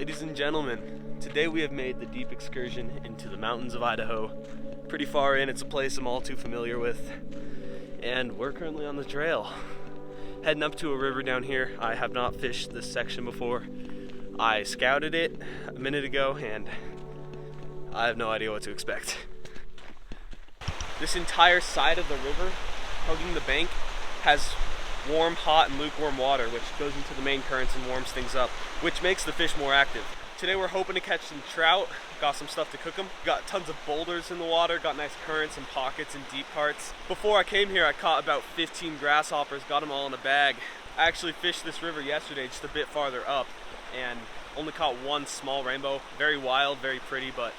Ladies and gentlemen, today we have made the deep excursion into the mountains of Idaho. Pretty far in, it's a place I'm all too familiar with. And we're currently on the trail. Heading up to a river down here. I have not fished this section before. I scouted it a minute ago and I have no idea what to expect. This entire side of the river, hugging the bank, has warm, hot, and lukewarm water, which goes into the main currents and warms things up, which makes the fish more active. Today we're hoping to catch some trout, got some stuff to cook them. Got tons of boulders in the water, got nice currents and pockets and deep parts. Before I came here, I caught about 15 grasshoppers, got them all in a bag. I actually fished this river yesterday, just a bit farther up, and only caught one small rainbow. Very wild, very pretty, but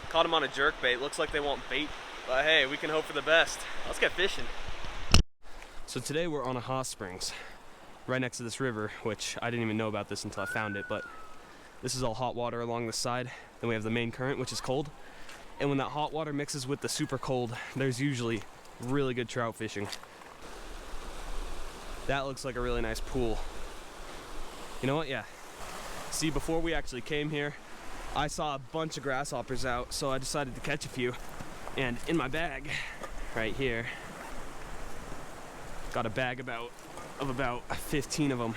caught them on a jerk bait. Looks like they want bait, but hey, we can hope for the best. Let's get fishing. So today we're on a hot springs right next to this river, which I didn't even know about this until I found it, but this is all hot water along the side. Then we have the main current, which is cold. And when that hot water mixes with the super cold, there's usually really good trout fishing. That looks like a really nice pool. You know what? Yeah. See, before we actually came here, I saw a bunch of grasshoppers out, so I decided to catch a few. And in my bag, right here, got a bag of about 15 of them.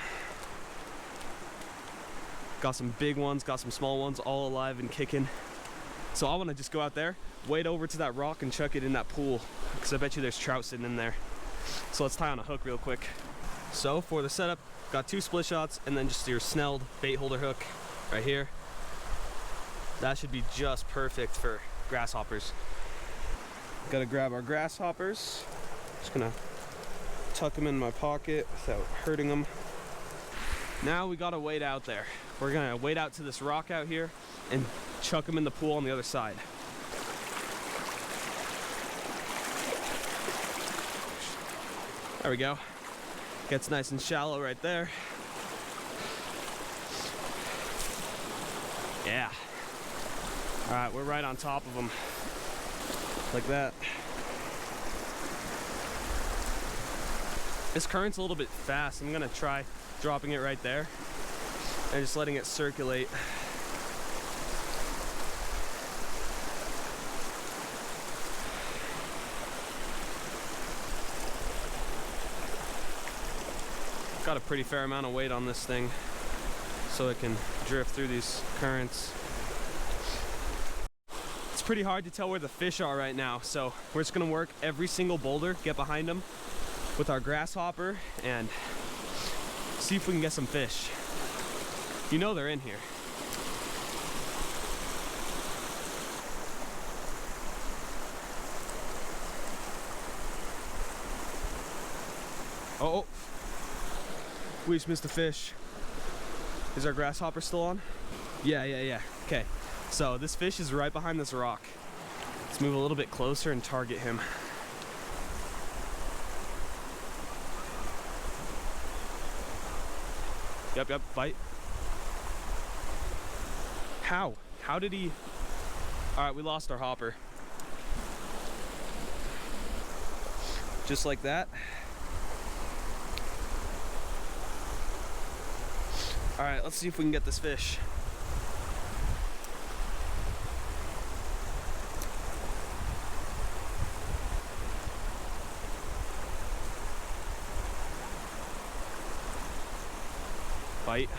Got some big ones, got some small ones, all alive and kicking. So I want to just go out there, wade over to that rock and chuck it in that pool, because I bet you there's trout sitting in there. So let's tie on a hook real quick. So for the setup, got 2 split shots and then just your snelled bait holder hook right here. That should be just perfect for grasshoppers. Gotta grab our grasshoppers. Just gonna tuck them in my pocket without hurting them. Now we gotta wade out there. We're gonna wade out to this rock out here and chuck them in the pool on the other side. There we go. Gets nice and shallow right there. Yeah. All right, we're right on top of them. Like that. This current's a little bit fast. I'm gonna try dropping it right there and just letting it circulate. Got a pretty fair amount of weight on this thing so it can drift through these currents. It's pretty hard to tell where the fish are right now, so we're just gonna work every single boulder, get behind them with our grasshopper and see if we can get some fish. You know they're in here. Oh, we just missed a fish. Is our grasshopper still on? Yeah. Okay, so this fish is right behind this rock. Let's move a little bit closer and target him. Yep, bite. How did he? All right, we lost our hopper. Just like that. All right, let's see if we can get this fish. Bite.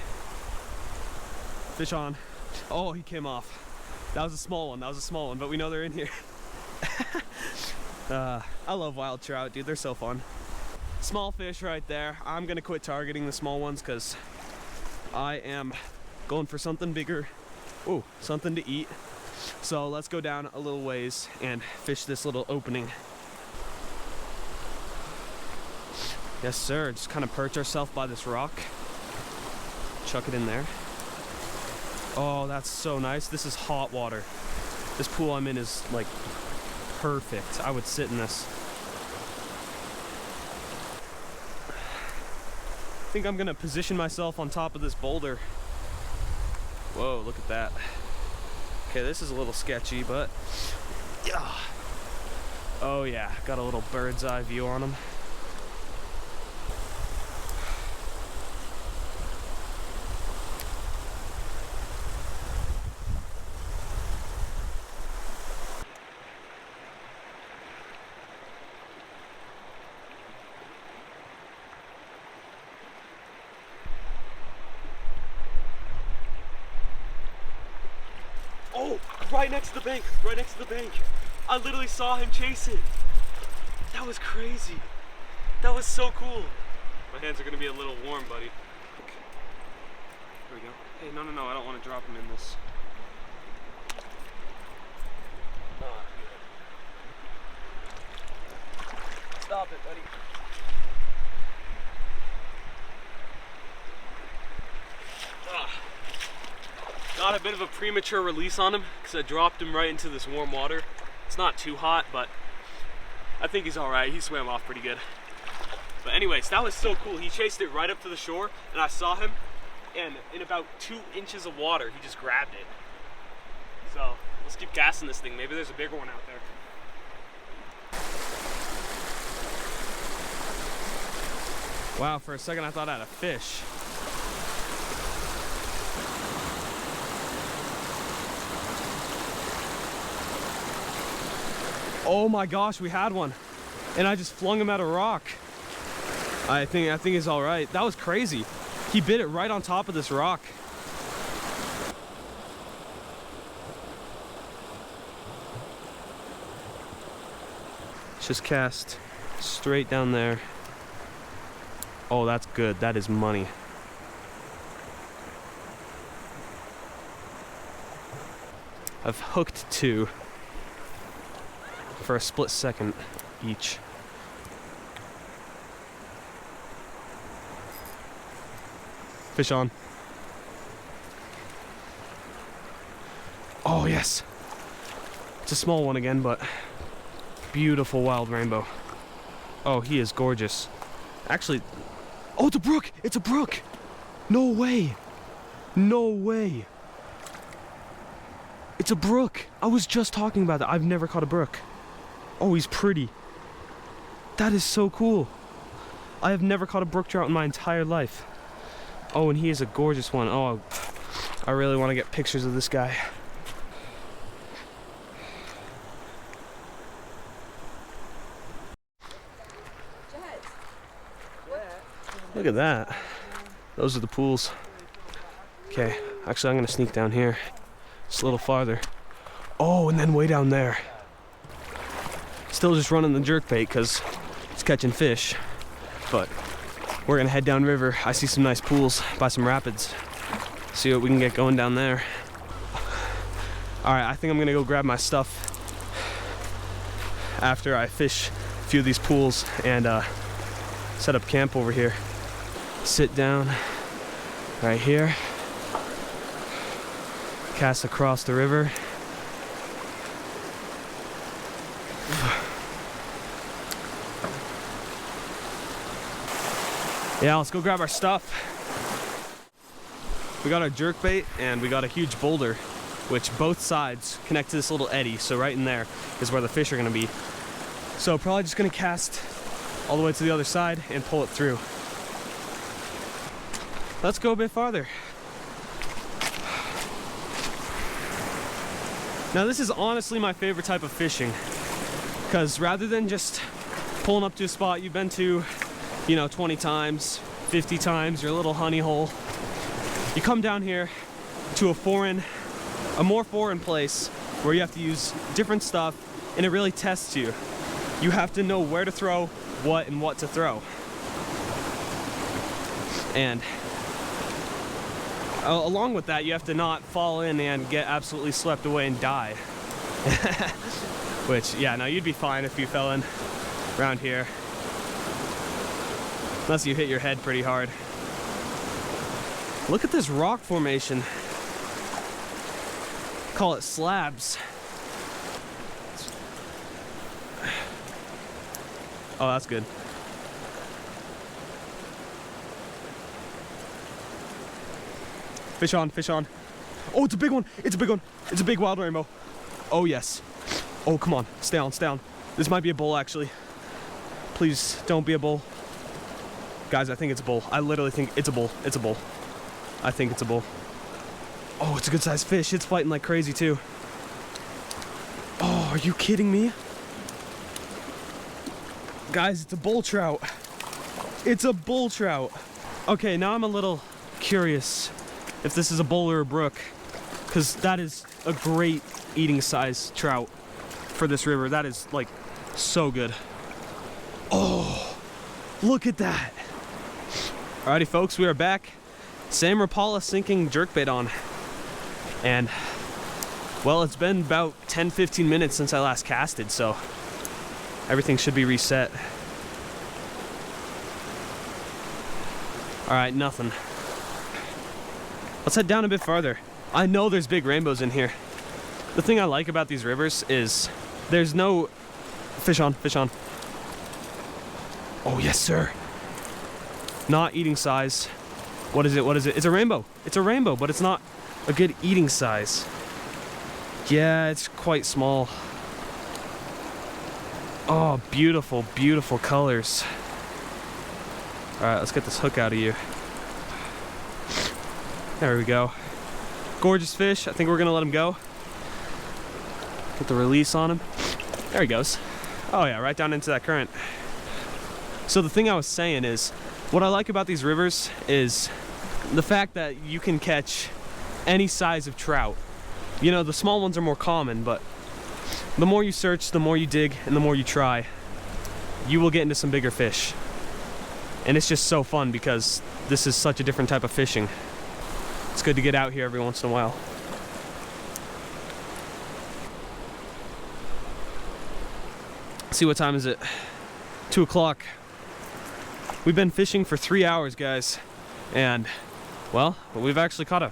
Fish on. Oh, he came off. That was a small one, but we know they're in here. I love wild trout, dude. They're so fun. Small fish right there. I'm gonna quit targeting the small ones because I am going for something bigger. Ooh, something to eat. So let's go down a little ways and fish this little opening. Yes, sir. Just kind of perch ourselves by this rock. Chuck it in there. Oh, that's so nice. This is hot water. This pool I'm in is like perfect. I would sit in this. I think I'm gonna position myself on top of this boulder. Whoa, look at that. Okay, this is a little sketchy, but yeah. Oh yeah, got a little bird's eye view on them. right next to the bank, right next to the bank. I literally saw him chase it. That was crazy. That was so cool. My hands are gonna be a little warm, buddy. There we go. Hey, no, I don't want to drop him in this. Oh, good. Stop it, buddy. Got a bit of a premature release on him because I dropped him right into this warm water. It's not too hot, but I think he's all right. He swam off pretty good. But anyways, that was so cool. He chased it right up to the shore, and I saw him, and in about 2 inches of water, he just grabbed it. So let's keep casting this thing. Maybe there's a bigger one out there. Wow, for a second I thought I had a fish. Oh my gosh, we had one. And I just flung him at a rock. I think he's all right. That was crazy. He bit it right on top of this rock. Just cast straight down there. Oh, that's good. That is money. I've hooked 2 for a split second each. Fish on. Oh yes. It's a small one again, but beautiful wild rainbow. Oh, he is gorgeous. Actually, oh, it's a brook! It's a brook! No way! No way! It's a brook! I was just talking about that. I've never caught a brook. Oh, he's pretty. That is so cool. I have never caught a brook trout in my entire life. Oh, and he is a gorgeous one. Oh, I really want to get pictures of this guy. Look at that. Those are the pools. Okay, actually I'm gonna sneak down here. Just a little farther. Oh, and then way down there. Still just running the jerkbait because it's catching fish. But we're gonna head downriver. I see some nice pools by some rapids. See what we can get going down there. All right, I think I'm gonna go grab my stuff after I fish a few of these pools and set up camp over here. Sit down right here. Cast across the river. Yeah, let's go grab our stuff. We got our jerkbait and we got a huge boulder, which both sides connect to this little eddy. So right in there is where the fish are gonna be. So probably just gonna cast all the way to the other side and pull it through. Let's go a bit farther. Now this is honestly my favorite type of fishing, because rather than just pulling up to a spot you've been to, you know, 20 times, 50 times, your little honey hole, you come down here to a more foreign place where you have to use different stuff and it really tests you. You have to know where to throw, what to throw. And along with that, you have to not fall in and get absolutely swept away and die. Which, yeah, no, you'd be fine if you fell in around here. Unless you hit your head pretty hard. Look at this rock formation. Call it slabs. Oh, that's good. Fish on, fish on. Oh, it's a big one. It's a big one. It's a big wild rainbow. Oh, yes. Oh, come on. Stay on, stay on. This might be a bull, actually. Please don't be a bull. Guys, I think it's a bull. I literally think it's a bull. It's a bull. I think it's a bull. Oh, it's a good sized fish. It's fighting like crazy, too. Oh, are you kidding me? Guys, it's a bull trout. It's a bull trout. Okay, now I'm a little curious if this is a bull or a brook, because that is a great eating size trout for this river. That is like so good. Oh, look at that. Alrighty folks, we are back. Same Rapala sinking jerkbait on. And well, it's been about 10-15 minutes since I last casted, so everything should be reset. Alright, nothing. Let's head down a bit farther. I know there's big rainbows in here. The thing I like about these rivers is there's no... Fish on, fish on. Oh, yes, sir. Not eating size. What is it? What is it? It's a rainbow. It's a rainbow, but it's not a good eating size. Yeah, it's quite small. Oh, beautiful, beautiful colors. All right, let's get this hook out of you. There we go. Gorgeous fish. I think we're gonna let him go. Get the release on him. There he goes. Oh yeah, right down into that current. So the thing I was saying is, what I like about these rivers is the fact that you can catch any size of trout. You know, the small ones are more common, but the more you search, the more you dig, and the more you try, you will get into some bigger fish. And it's just so fun because this is such a different type of fishing. It's good to get out here every once in a while. See, what time is it? 2 o'clock. We've been fishing for 3 hours, guys. And, well, we've actually caught a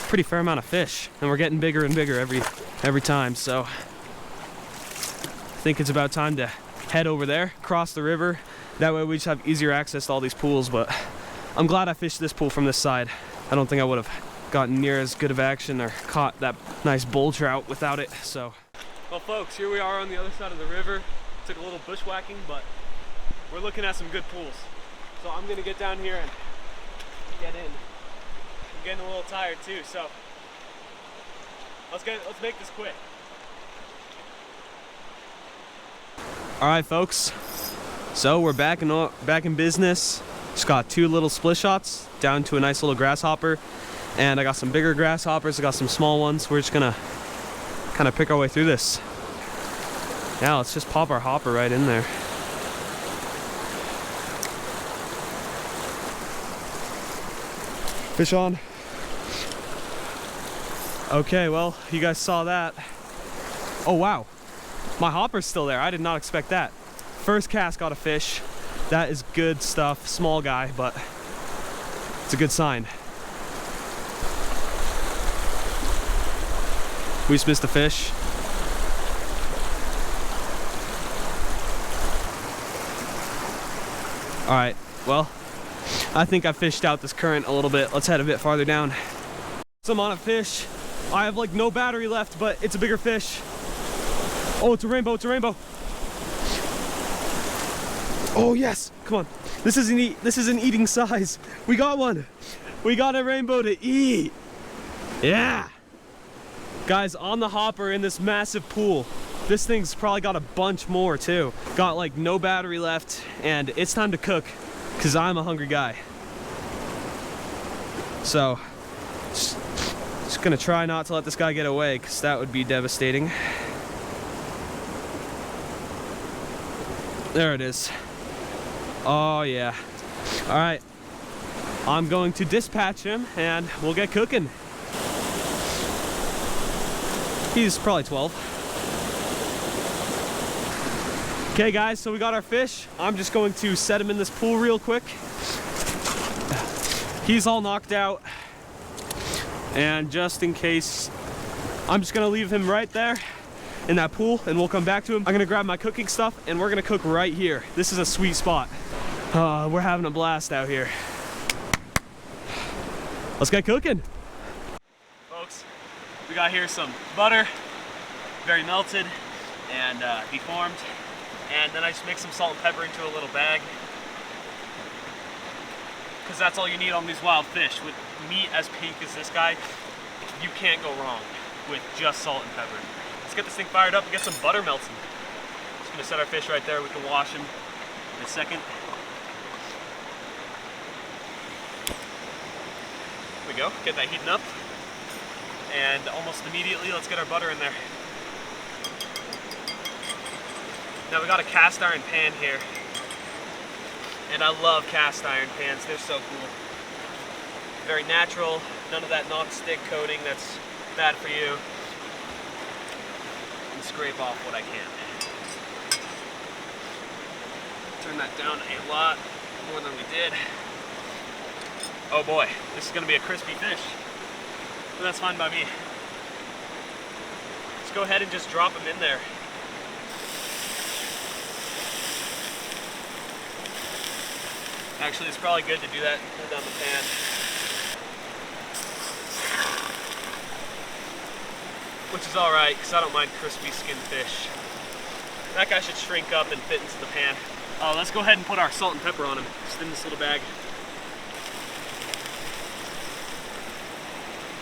pretty fair amount of fish. And we're getting bigger and bigger every time, so I think it's about time to head over there, cross the river. That way we just have easier access to all these pools, but I'm glad I fished this pool from this side. I don't think I would have gotten near as good of action or caught that nice bull trout without it, so. Well folks, here we are on the other side of the river. Took a little bushwhacking, but we're looking at some good pools. So I'm gonna get down here and get in. I'm getting a little tired too, so let's make this quick. All right, folks. So we're back in business. Just got 2 little split shots down to a nice little grasshopper, and I got some bigger grasshoppers. I got some small ones. We're just gonna kind of pick our way through this. Now let's just pop our hopper right in there. Fish on. Okay, well, you guys saw that. Oh wow, my hopper's still there. I did not expect that. First cast got a fish. That is good stuff. Small guy, but it's a good sign. We just missed a fish. All right, well, I think I fished out this current a little bit. Let's head a bit farther down. I'm on a fish. I have like no battery left, but it's a bigger fish. Oh, it's a rainbow, it's a rainbow. Oh yes, come on. This is an eating size. We got one. We got a rainbow to eat. Yeah. Guys, on the hopper in this massive pool. This thing's probably got a bunch more too. Got like no battery left, and it's time to cook because I'm a hungry guy. So, just gonna try not to let this guy get away because that would be devastating. There it is. Oh yeah. All right, I'm going to dispatch him and we'll get cooking. He's probably 12. Okay guys, so we got our fish. I'm just going to set him in this pool real quick. He's all knocked out. And just in case, I'm just gonna leave him right there in that pool and we'll come back to him. I'm gonna grab my cooking stuff and we're gonna cook right here. This is a sweet spot. We're having a blast out here. Let's get cooking. Folks, we got here some butter, very melted and deformed. And then I just mix some salt and pepper into a little bag. Because that's all you need on these wild fish. With meat as pink as this guy, you can't go wrong with just salt and pepper. Let's get this thing fired up and get some butter melting. Just gonna set our fish right there. We can wash him in a second. There we go, get that heating up. And almost immediately, let's get our butter in there. Now we got a cast iron pan here. And I love cast iron pans, they're so cool. Very natural, none of that non-stick coating that's bad for you. And scrape off what I can. Turn that down a lot more than we did. Oh boy, this is gonna be a crispy fish. But that's fine by me. Let's go ahead and just drop them in there. Actually, it's probably good to do that and pull down the pan. Which is alright, because I don't mind crispy skinned fish. That guy should shrink up and fit into the pan. Let's go ahead and put our salt and pepper on him, just in this little bag.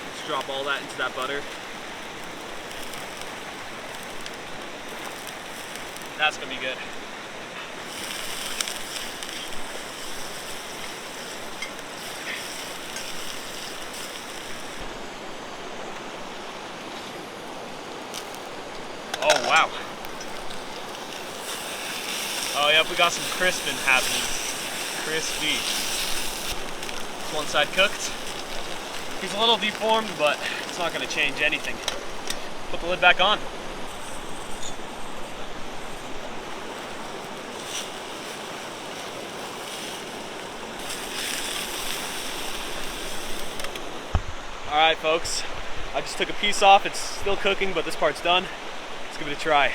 Let's drop all that into that butter. That's gonna be good. Oh wow. Oh yep, we got some crisping happening. Crispy. One side cooked. He's a little deformed, but it's not going to change anything. Put the lid back on. Alright folks, I just took a piece off. It's still cooking, but this part's done. Let's give it a try.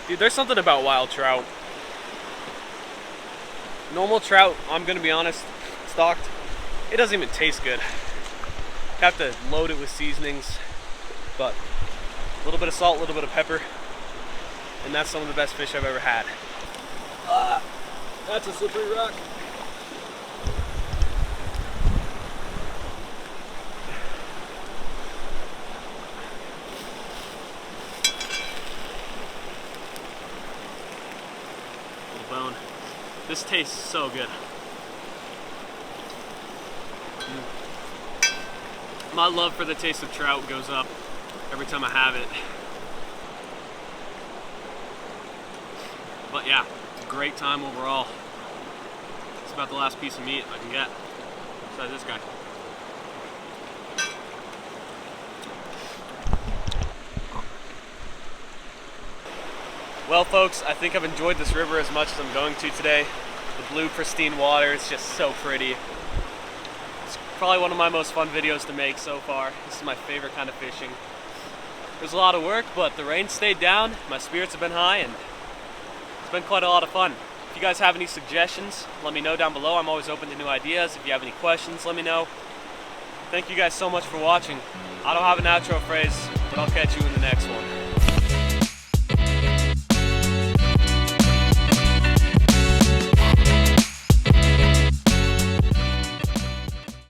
Dude, there's something about wild trout. Normal trout, I'm gonna be honest, stocked, it doesn't even taste good. You have to load it with seasonings, but a little bit of salt, a little bit of pepper, and that's some of the best fish I've ever had. That's a slippery rock. Bone. This tastes so good. My love for the taste of trout goes up every time I have it. But yeah, great time overall. It's about the last piece of meat I can get. Besides this guy. Well folks, I think I've enjoyed this river as much as I'm going to today. The blue pristine water is just so pretty. It's probably one of my most fun videos to make so far. This is my favorite kind of fishing. There's a lot of work, but the rain stayed down, my spirits have been high, and it's been quite a lot of fun. If you guys have any suggestions, let me know down below. I'm always open to new ideas. If you have any questions, let me know. Thank you guys so much for watching. I don't have an outro phrase, but I'll catch you in the next one.